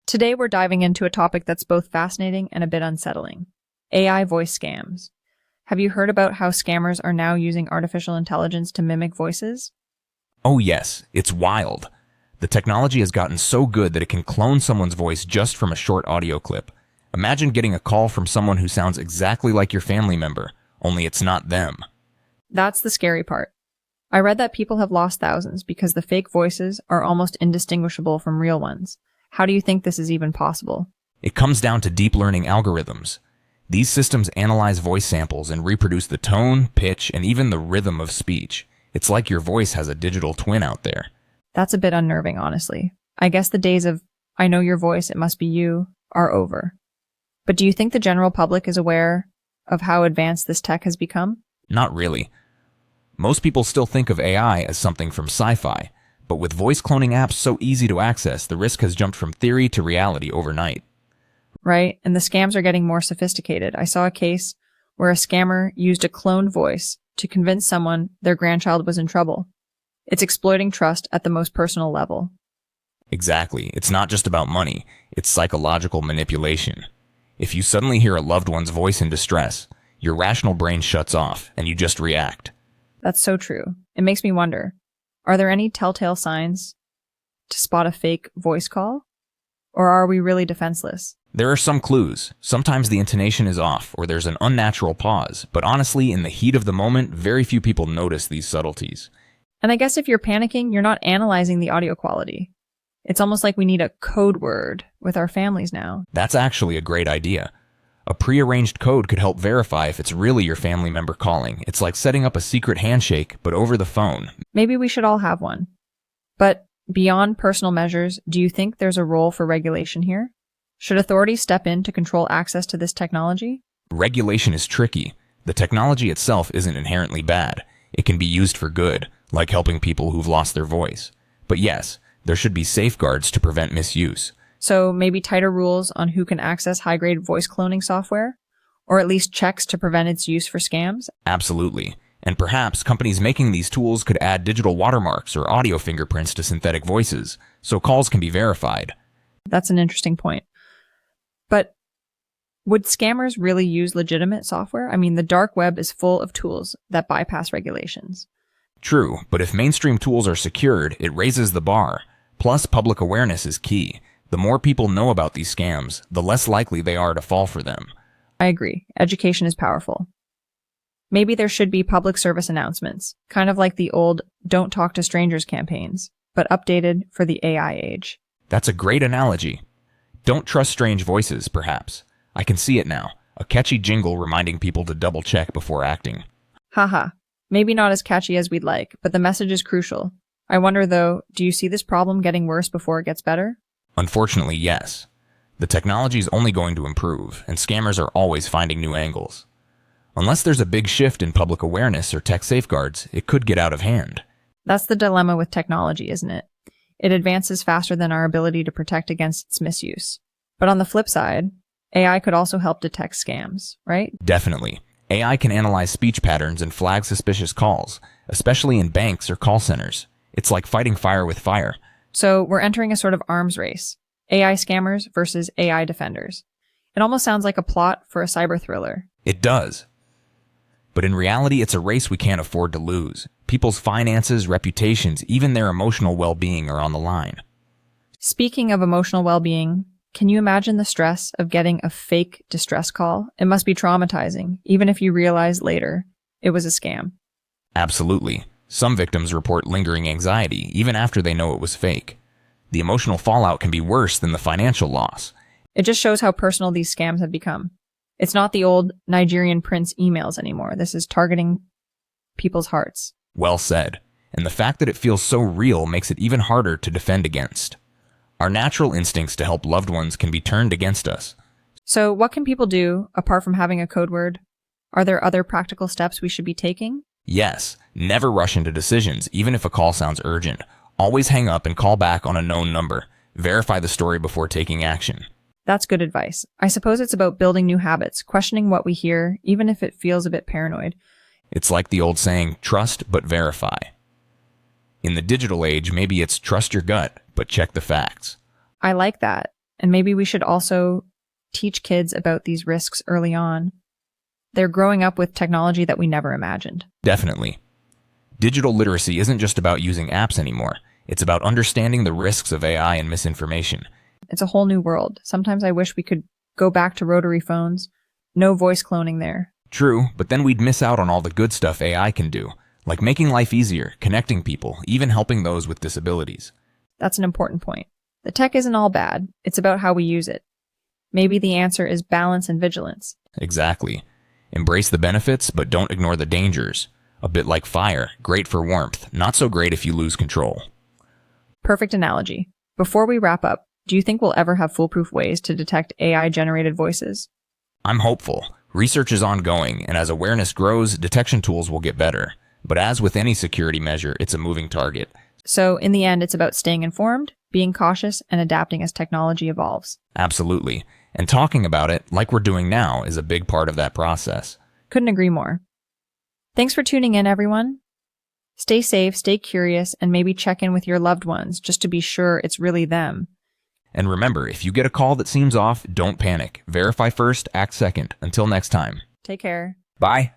Today we're diving into a topic that's both fascinating and a bit unsettling. AI voice scams. Have you heard about how scammers are now using artificial intelligence to mimic voices? Oh yes, it's wild. The technology has gotten so good that it can clone someone's voice just from a short audio clip. Imagine getting a call from someone who sounds exactly like your family member, only it's not them. That's the scary part. I read that people have lost thousands because the fake voices are almost indistinguishable from real ones. How do you think this is even possible? It comes down to deep learning algorithms. These systems analyze voice samples and reproduce the tone, pitch, and even the rhythm of speech. It's like your voice has a digital twin out there. That's a bit unnerving, honestly. I guess the days of, I know your voice, it must be you, are over. But do you think the general public is aware of how advanced this tech has become? Not really. Most people still think of AI as something from sci-fi, but with voice cloning apps so easy to access, the risk has jumped from theory to reality overnight. Right, and the scams are getting more sophisticated. I saw a case where a scammer used a cloned voice to convince someone their grandchild was in trouble. It's exploiting trust at the most personal level. Exactly. It's not just about money. It's psychological manipulation. If you suddenly hear a loved one's voice in distress, your rational brain shuts off and you just react. That's so true. It makes me wonder, are there any telltale signs to spot a fake voice call? Or are we really defenseless? There are some clues. Sometimes the intonation is off or there's an unnatural pause, but honestly, in the heat of the moment, very few people notice these subtleties. And I guess if you're panicking, you're not analyzing the audio quality. It's almost like we need a code word with our families now. That's actually a great idea. A prearranged code could help verify if it's really your family member calling. It's like setting up a secret handshake, but over the phone. Maybe we should all have one. But beyond personal measures, do you think there's a role for regulation here? Should authorities step in to control access to this technology? Regulation is tricky. The technology itself isn't inherently bad. It can be used for good, like helping people who've lost their voice. But yes, there should be safeguards to prevent misuse. So maybe tighter rules on who can access high-grade voice cloning software? Or at least checks to prevent its use for scams? Absolutely. And perhaps companies making these tools could add digital watermarks or audio fingerprints to synthetic voices, so calls can be verified. That's an interesting point. But would scammers really use legitimate software? I mean, the dark web is full of tools that bypass regulations. True, but if mainstream tools are secured, it raises the bar. Plus, public awareness is key. The more people know about these scams, the less likely they are to fall for them. I agree. Education is powerful. Maybe there should be public service announcements, kind of like the old "Don't Talk to Strangers" campaigns, but updated for the AI age. That's a great analogy. Don't trust strange voices, perhaps. I can see it now. A catchy jingle reminding people to double-check before acting. Haha. Maybe not as catchy as we'd like, but the message is crucial. I wonder, though, do you see this problem getting worse before it gets better? Unfortunately, yes. The technology is only going to improve, and scammers are always finding new angles. Unless there's a big shift in public awareness or tech safeguards, it could get out of hand. That's the dilemma with technology, isn't it? It advances faster than our ability to protect against its misuse. But on the flip side, AI could also help detect scams, right? Definitely. AI can analyze speech patterns and flag suspicious calls, especially in banks or call centers. It's like fighting fire with fire. So we're entering a sort of arms race. AI scammers versus AI defenders. It almost sounds like a plot for a cyber thriller. It does. But in reality, it's a race we can't afford to lose. People's finances, reputations, even their emotional well-being are on the line. Speaking of emotional well-being, can you imagine the stress of getting a fake distress call? It must be traumatizing, even if you realize later it was a scam. Absolutely. Some victims report lingering anxiety, even after they know it was fake. The emotional fallout can be worse than the financial loss. It just shows how personal these scams have become. It's not the old Nigerian prince emails anymore. This is targeting people's hearts. Well said. And the fact that it feels so real makes it even harder to defend against. Our natural instincts to help loved ones can be turned against us. So what can people do, apart from having a code word? Are there other practical steps we should be taking? Yes, never rush into decisions, even if a call sounds urgent. Always hang up and call back on a known number. Verify the story before taking action. That's good advice. I suppose it's about building new habits, questioning what we hear, even if it feels a bit paranoid. It's like the old saying, trust but verify. In the digital age, maybe it's trust your gut, but check the facts. I like that. And maybe we should also teach kids about these risks early on. They're growing up with technology that we never imagined. Definitely. Digital literacy isn't just about using apps anymore. It's about understanding the risks of AI and misinformation. It's a whole new world. Sometimes I wish we could go back to rotary phones. No voice cloning there. True, but then we'd miss out on all the good stuff AI can do, like making life easier, connecting people, even helping those with disabilities. That's an important point. The tech isn't all bad. It's about how we use it. Maybe the answer is balance and vigilance. Exactly. Embrace the benefits, but don't ignore the dangers. A bit like fire, great for warmth, not so great if you lose control. Perfect analogy. Before we wrap up, do you think we'll ever have foolproof ways to detect AI-generated voices? I'm hopeful. Research is ongoing, and as awareness grows, detection tools will get better. But as with any security measure, it's a moving target. So in the end, it's about staying informed, being cautious, and adapting as technology evolves. Absolutely. And talking about it, like we're doing now, is a big part of that process. Couldn't agree more. Thanks for tuning in, everyone. Stay safe, stay curious, and maybe check in with your loved ones just to be sure it's really them. And remember, if you get a call that seems off, don't panic. Verify first, act second. Until next time. Take care. Bye.